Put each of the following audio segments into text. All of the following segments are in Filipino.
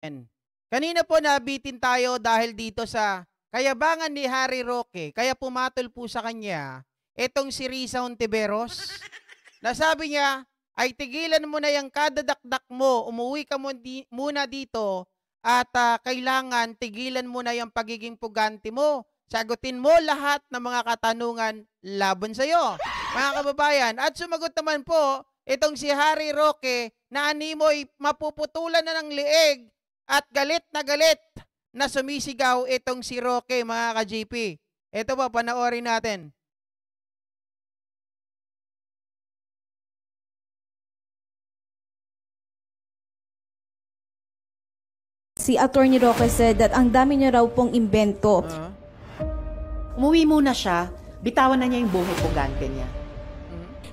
And kanina po nabitin tayo dahil dito sa kayabangan ni Harry Roque, kaya pumatol po sa kanya itong si Risa Hontiveros, na sabi niya, ay tigilan mo na yung kadadakdak mo, umuwi ka muna dito at kailangan tigilan mo na yung pagiging pugante mo. Sagutin mo lahat ng mga katanungan laban sa'yo, mga kababayan. At sumagot naman po itong si Harry Roque na animoy mapuputulan na ng lieg at galit na sumisigaw itong si Roque, mga ka-GP. Ito po, panoorin natin. Si Attorney Roque said that ang dami niya raw pong imbento. Umuwi muna siya, bitawan na niya yung buhay pugante niya.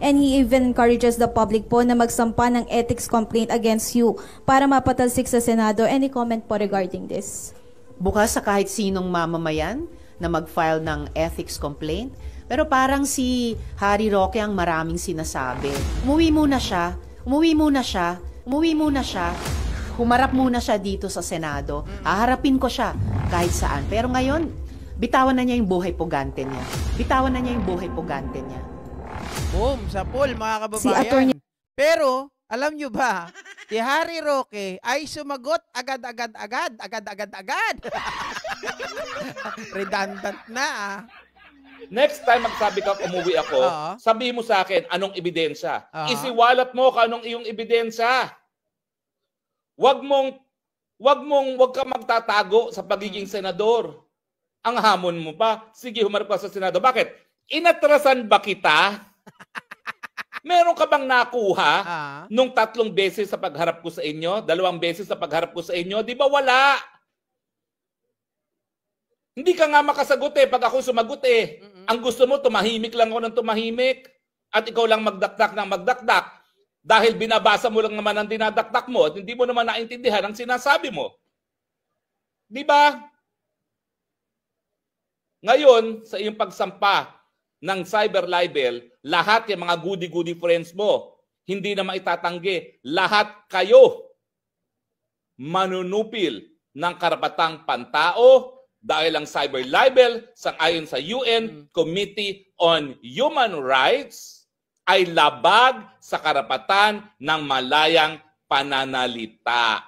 And he even encourages the public po na magsampa ng ethics complaint against you para mapatalsik sa Senado. Any comment po regarding this? Bukas sa kahit sinong mamamayan na mag-file ng ethics complaint. Pero parang si Harry Roque ang maraming sinasabi. Umuwi muna siya, umuwi muna siya, umuwi muna siya. Humarap muna siya dito sa Senado. Haharapin ko siya kahit saan. Pero ngayon, bitawan na niya yung buhay pugante niya. Bitawan na niya yung buhay pugante niya. Boom, sa pool, mga kababayan. Si Attorney... Pero, alam nyo ba, si Harry Roque ay sumagot agad. Redundant na Next time magsabi ka umuwi ako, sabihin mo sa akin anong ebidensya. Isiwalat mo kung anong iyong ebidensya. Wag ka magtatago sa pagiging senador. Ang hamon mo pa, sige humarap ka sa Senado. Bakit? Inatrasan ba kita? Meron ka bang nakuha nung 3 beses sa pagharap ko sa inyo? 2 beses sa pagharap ko sa inyo? Di ba wala? Hindi ka nga makasagot pag ako sumagot Ang gusto mo, tumahimik lang ako ng tumahimik. At ikaw lang magdakdak ng magdakdak. Dahil binabasa mo lang naman ang dinadakdak mo at hindi mo naman naintindihan ang sinasabi mo. Di ba? Ngayon, sa iyong pagsampa ng cyber libel, lahat yung mga goody-goody friends mo, hindi na maitatanggi. Lahat kayo manunupil ng karapatang pantao dahil ang cyber libel, sang-ayon sa UN Committee on Human Rights, ay labag sa karapatan ng malayang pananalita.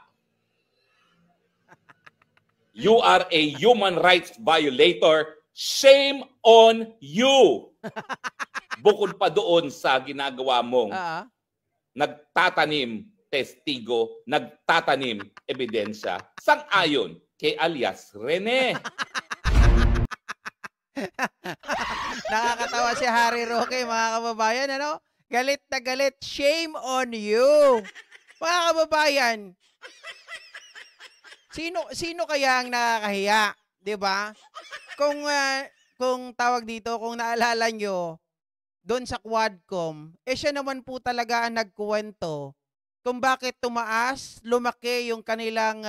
You are a human rights violator. Shame on you. Bukod pa doon sa ginagawa mong nagtatanim testigo, nagtatanim ebidensya, sang-ayon kay alias Rene. Nakakatawa si Harry Roque, mga kababayan, ano? Galit na galit. Shame on you. Mga kababayan, sino kaya ang nakakahiya, 'di ba? Kung tawag dito, kung naalala nyo, doon sa Quadcom, siya naman po talaga ang nagkuwento kung bakit lumaki yung kanilang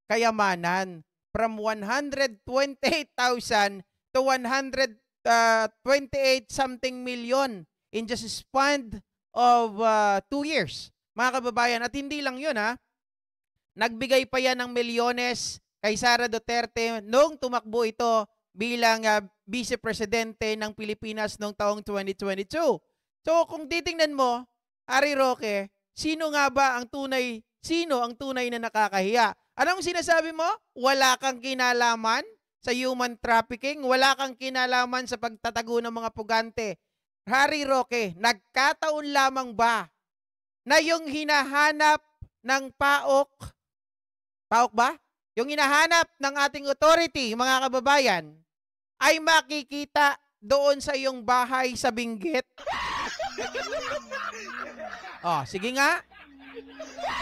kayamanan from 128,000 to 128 something million in just a span of 2 years. Mga kababayan, at hindi lang yun nagbigay pa yan ng milyones kay Sara Duterte nung tumakbo ito bilang Vice Presidente ng Pilipinas noong taong 2022. So kung titingnan mo, Harry Roque, sino ang tunay na nakakahiya? Anong sinasabi mo? Wala kang kinalaman sa human trafficking, wala kang kinalaman sa pagtatago ng mga pugante. Harry Roque, nagkataon lamang ba na yung hinahanap ng PAOK ba? Yung hinahanap ng ating authority, mga kababayan, ay makikita doon sa iyong bahay sa Benguet? Sige nga.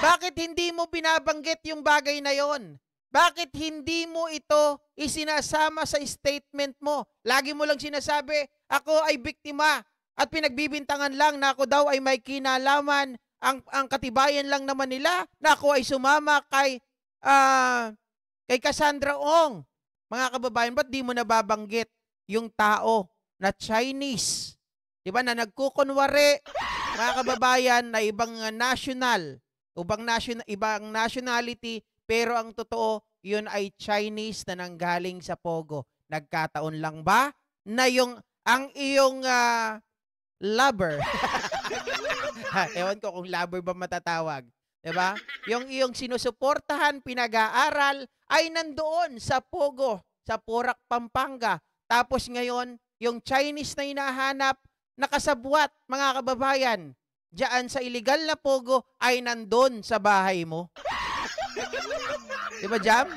Bakit hindi mo binabanggit yung bagay na yon? Bakit hindi mo ito isinasama sa statement mo? Lagi mo lang sinasabi, ako ay biktima at pinagbibintangan lang na ako daw ay may kinalaman. Ang katibayan lang naman nila na ako ay sumama kay Cassandra Ong. Mga kababayan, ba't di mo nababanggit yung tao na Chinese? Diba, na nagkukunwari, mga kababayan, na ibang nationality, Pero ang totoo, yun ay Chinese na nanggaling sa Pogo. Nagkataon lang ba na ang iyong lover, ewan ko kung lover ba matatawag, diba? Yung iyong sinusuportahan, pinag-aaral, ay nandoon sa Pogo, sa Porac, Pampanga. Tapos ngayon, yung Chinese na hinahanap, nakasabwat, mga kababayan, diyan sa illegal na Pogo, ay nandun sa bahay mo. Diba, Jam?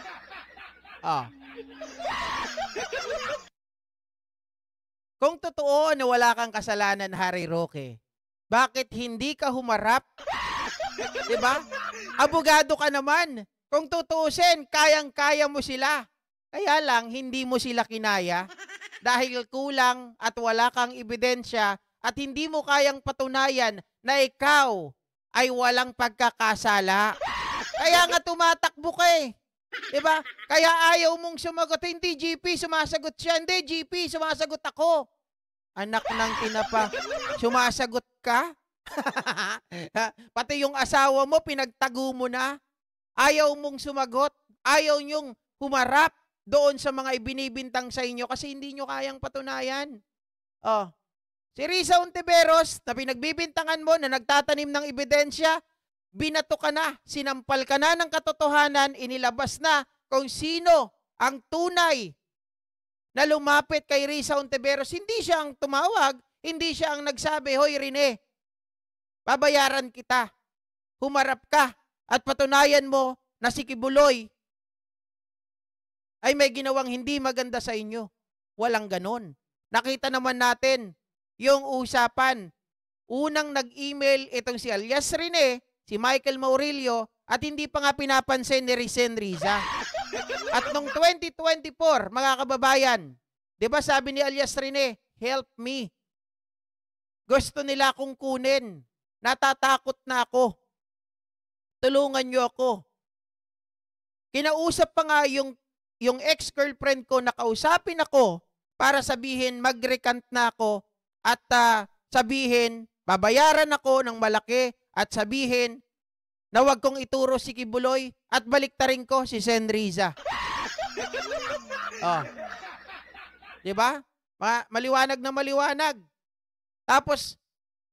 Kung totoo na wala kang kasalanan, Harry Roque, bakit hindi ka humarap? Diba? Abogado ka naman. Kung tutuusin, kayang-kaya mo sila. Kaya lang, hindi mo sila kinaya dahil kulang at wala kang ebidensya at hindi mo kayang patunayan na ikaw ay walang pagkakasala. Kaya nga tumatakbo ka eh. Diba? Kaya ayaw mong sumagot. Hindi, GP, sumasagot siya. Hindi, GP, sumasagot ako. Anak ng tinapa, sumasagot ka? Pati yung asawa mo, pinagtago mo na. Ayaw mong sumagot. Ayaw nyong humarap doon sa mga ibinibintang sa inyo kasi hindi nyo kayang patunayan. Si Risa Ontiveros, na pinagbibintangan mo, na nagtatanim ng ebidensya, binato ka na, sinampal ka na ng katotohanan, inilabas na kung sino ang tunay na lumapit kay Risa Ontiveros. Hindi siya ang tumawag, hindi siya ang nagsabi, "Hoy Rene, babayaran kita. Humarap ka at patunayan mo na si Kibuloy ay may ginawang hindi maganda sa inyo." Walang ganon. Nakita naman natin yung usapan. Unang nag-email itong si alias Rene, si Michael Maurilio, at hindi pa nga pinapansin ni Risen Riza. At nung 2024, mga kababayan, di ba sabi ni alias Rene, "Help me. Gusto nila akong kunin. Natatakot na ako. Tulungan niyo ako." Kinausap pa nga yung ex-girlfriend ko, nakausapin ako para sabihin mag-recant na ako at sabihin babayaran ako ng malaki at sabihin na wag kong ituro si Kibuloy at baliktarin ko si Sen Riza. Diba? Maliwanag na maliwanag. Tapos,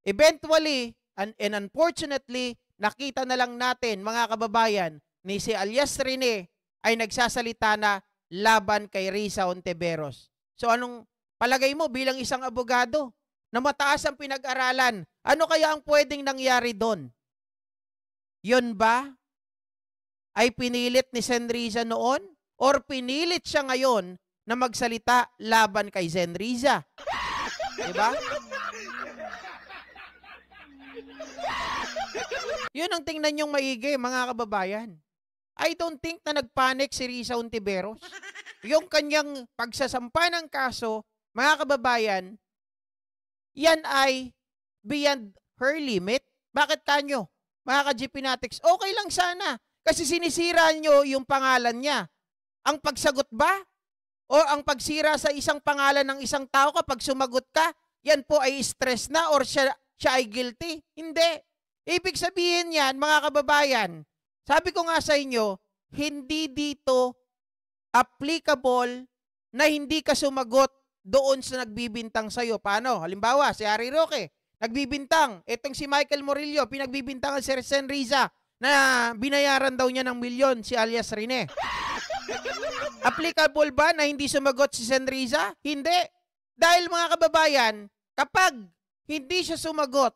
eventually, and unfortunately, nakita na lang natin, mga kababayan, ni si alias Rene ay nagsasalita na laban kay Risa Ontiveros. So, anong palagay mo bilang isang abogado na mataas ang pinag-aralan? Ano kaya ang pwedeng nangyari doon? Yun ba ay pinilit ni Sen Riza noon? Or pinilit siya ngayon na magsalita laban kay Sen Riza? Diba? Yun ang tingnan nyong maigi, mga kababayan. I don't think na nagpanic si Risa Ontiveros. Yung kanyang pagsasampa ng kaso, mga kababayan, yan ay beyond her limit. Bakit kanyo? Mga ka-GPnatics, okay lang sana. Kasi sinisira nyo yung pangalan niya. Ang pagsagot ba? O ang pagsira sa isang pangalan ng isang tao kapag sumagot ka, yan po ay stress na or siya ay guilty? Hindi. Ibig sabihin yan, mga kababayan, sabi ko nga sa inyo, hindi dito applicable na hindi ka sumagot doon sa nagbibintang sa'yo. Paano? Halimbawa, si Harry Roque, nagbibintang. Itong si Michael Murillo, pinagbibintangan si Sen Riza na binayaran daw niya ng milyon si alias Rene. Applicable ba na hindi sumagot si Sen Riza? Hindi. Dahil mga kababayan, kapag hindi siya sumagot,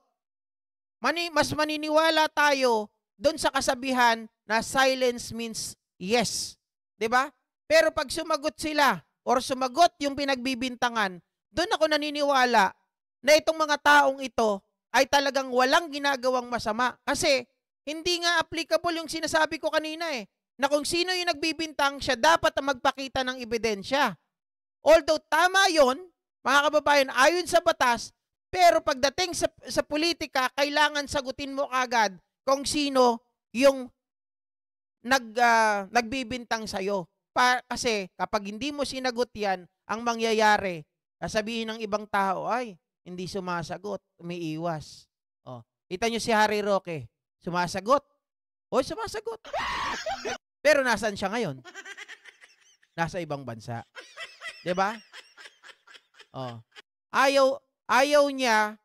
mas maniniwala tayo doon sa kasabihan na silence means yes. 'Di ba? Pero pag sumagot sila or sumagot yung pinagbibintangan, doon ako naniniwala na itong mga taong ito ay talagang walang ginagawang masama. Kasi hindi nga applicable yung sinasabi ko kanina eh, na kung sino yung nagbibintang, siya dapat ang magpakita ng ebidensya. Although tama yon, mga kababayan, ayon sa batas, pero pagdating sa politika, kailangan sagutin mo agad kung sino yung nagbibintang sa'yo. Kasi kapag hindi mo sinagot yan, ang mangyayari, sabihin ng ibang tao, ay, hindi sumasagot, umiiwas. Kita nyo si Harry Roque, sumasagot. O, sumasagot. Pero nasaan siya ngayon? Nasa ibang bansa. 'Di ba? Oh. Ayaw niya,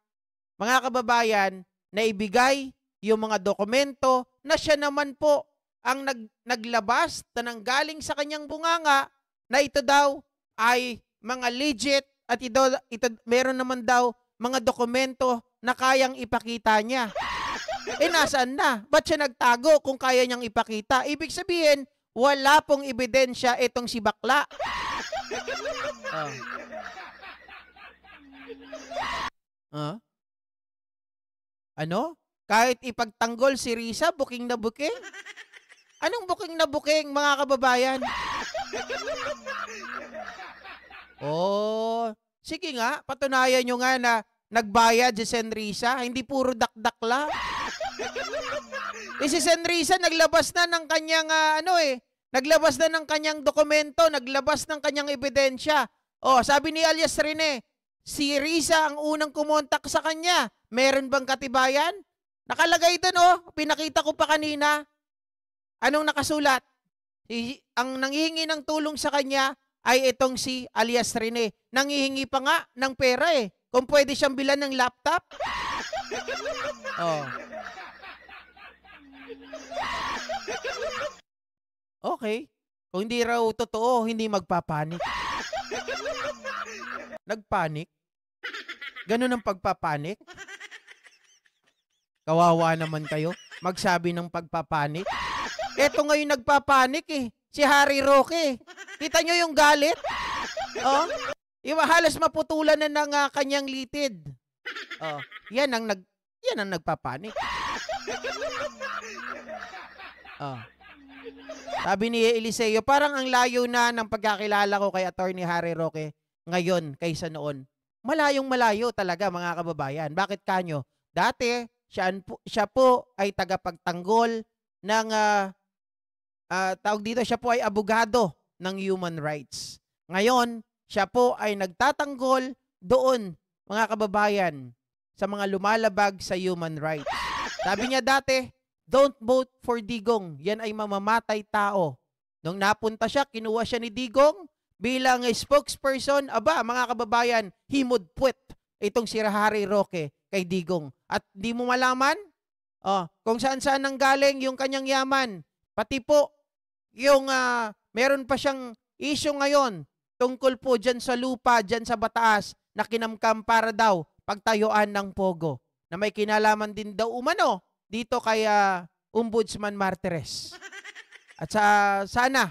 mga kababayan, na ibigay yung mga dokumento na siya naman po ang naglabas na nanggaling sa kanyang bunganga na ito daw ay mga legit at ito meron naman daw mga dokumento na kayang ipakita niya. Nasaan na? Ba't siya nagtago kung kaya niyang ipakita? Ibig sabihin, wala pong ebidensya itong si bakla. Ano? Kahit ipagtanggol si Risa, booking na booking? Anong booking na booking, mga kababayan? Sige nga, patunayan nyo nga na nagbayad si Senrisa, hindi puro dakdakla. Si Senrisa naglabas na ng kanyang naglabas na ng kanyang dokumento, naglabas ng kanyang ebidensya. Sabi ni alias Rene, si Risa ang unang kumontak sa kanya. Meron bang katibayan? Nakalagay doon, pinakita ko pa kanina. Anong nakasulat? Ang nanghihingi ng tulong sa kanya ay itong si alias Rene. Nanghihingi pa nga ng pera kung pwede siyang bilan ng laptop. Okay. Kung hindi raw totoo, hindi magpapanik. Nagpanik? Ganun ang pagpapanik? Kawawa naman kayo. Magsabi ng pagpapanik. Eto ngayon nagpapanik si Harry Roque. Kita nyo yung galit? Halos maputulan na ng kanyang litid. Yan ang nagpapanik. Sabi ni Eliseo, parang ang layo na ng pagkakilala ko kay Attorney Harry Roque ngayon kaysa noon. Malayong malayo talaga, mga kababayan. Bakit kanyo? Dati, siya po ay tagapagtanggol ng tawag dito, siya po ay abogado ng human rights. Ngayon, siya po ay nagtatanggol doon, mga kababayan, sa mga lumalabag sa human rights. Sabi niya dati, don't vote for Digong. Yan ay mamamatay tao. Nung napunta siya, kinuha siya ni Digong bilang spokesperson. Aba, mga kababayan, himudpwet itong si Harry Roque kay Digong. At di mo malaman kung saan-saan nanggaling yung kanyang yaman. Pati po, yung meron pa siyang issue ngayon tungkol po dyan sa lupa, dyan sa Bataas, na kinamkam para daw pagtayuan ng Pogo. Na may kinalaman din daw umano dito kay Ombudsman Martires. At sana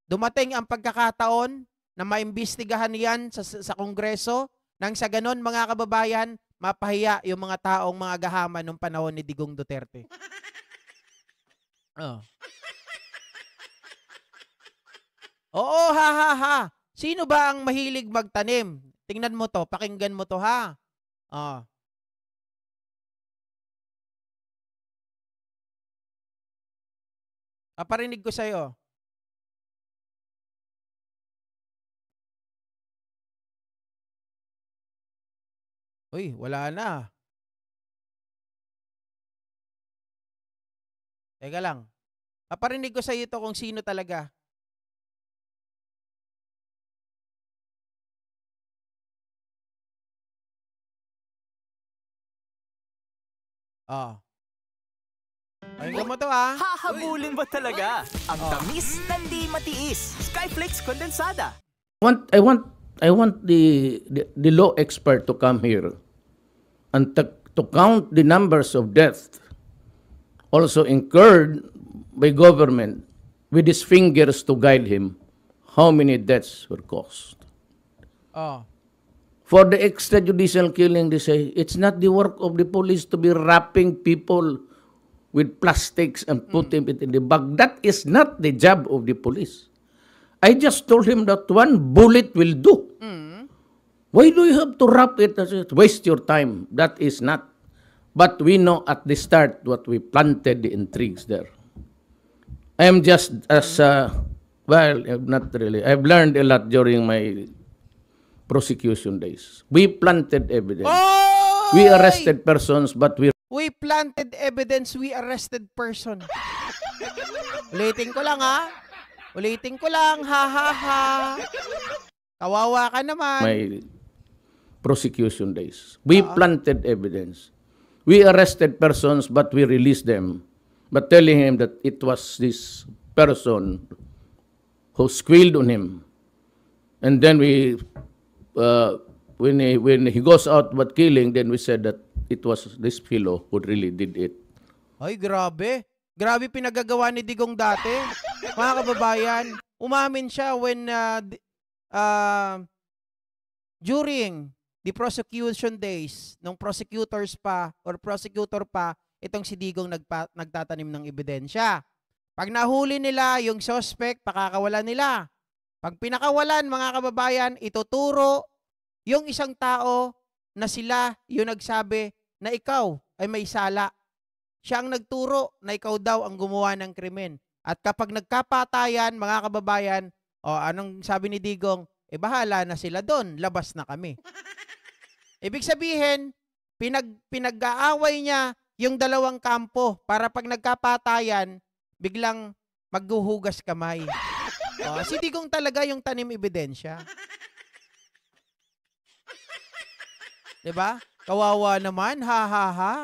dumating ang pagkakataon na maimbestigahan yan sa Kongreso nang sa ganon, mga kababayan, mapahiya yung mga taong mga gahaman nung panahon ni Digong Duterte. Oo, ha. Sino ba ang mahilig magtanim? Tingnan mo to, pakinggan mo to, ha. Paparinig ko sa'yo. Uy, wala na. Teka lang. Paparinig ko sa'yo ito kung sino talaga. Pakinggan mo to, ha. Hahabulin ba talaga? Ang tamis na di matiis. Skyflakes Condensada. I want the law expert to come here and to count the numbers of deaths also incurred by government with his fingers to guide him. How many deaths were caused? For the extrajudicial killing, they say, it's not the work of the police to be wrapping people with plastics and putting it in the bag. That is not the job of the police. I just told him that one bullet will do. Why do you have to wrap it? Waste your time. That is not. But we know at the start what we planted the intrigues there. I am just as, not really. I've learned a lot during my prosecution days. We planted evidence. We arrested persons, but we planted evidence, we arrested person. Ulitin ko lang, ha? Ulitin ko lang, ha, ha, ha. Kawawa ka naman. My prosecution days. We planted evidence. We arrested persons, but we released them. But telling him that it was this person who squealed on him. And then we, when he goes out but killing, then we said that it was this fellow who really did it. Ay, grabe. Grabe pinagagawa ni Digong dati. Mga kababayan, umamin siya when during the prosecution days, nung prosecutors pa or prosecutor pa, itong si Digong nagtatanim ng ebidensya. Pag nahuli nila yung suspect, pakakawalan nila. Pag pinakawalan, mga kababayan, ituturo yung isang tao na sila yung nagsabi na ikaw ay may sala. Siya ang nagturo na ikaw daw ang gumawa ng krimen. At kapag nagkapatayan, mga kababayan, anong sabi ni Digong? Bahala na sila doon, labas na kami. Ibig sabihin, pinag-aaway niya yung dalawang kampo para pag nagkapatayan, biglang maghuhugas kamay. Si Digong talaga yung tanim ebidensya. Diba? Kawawa naman, ha ha ha.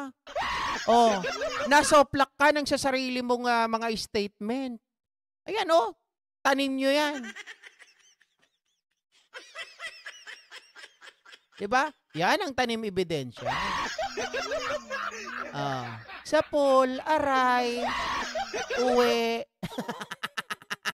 Nasoplak ka ng sa sarili mong mga statement. Ayan tanim nyo yan. Diba? Yan ang tanim ebidensya. Sa pool, aray, uwi.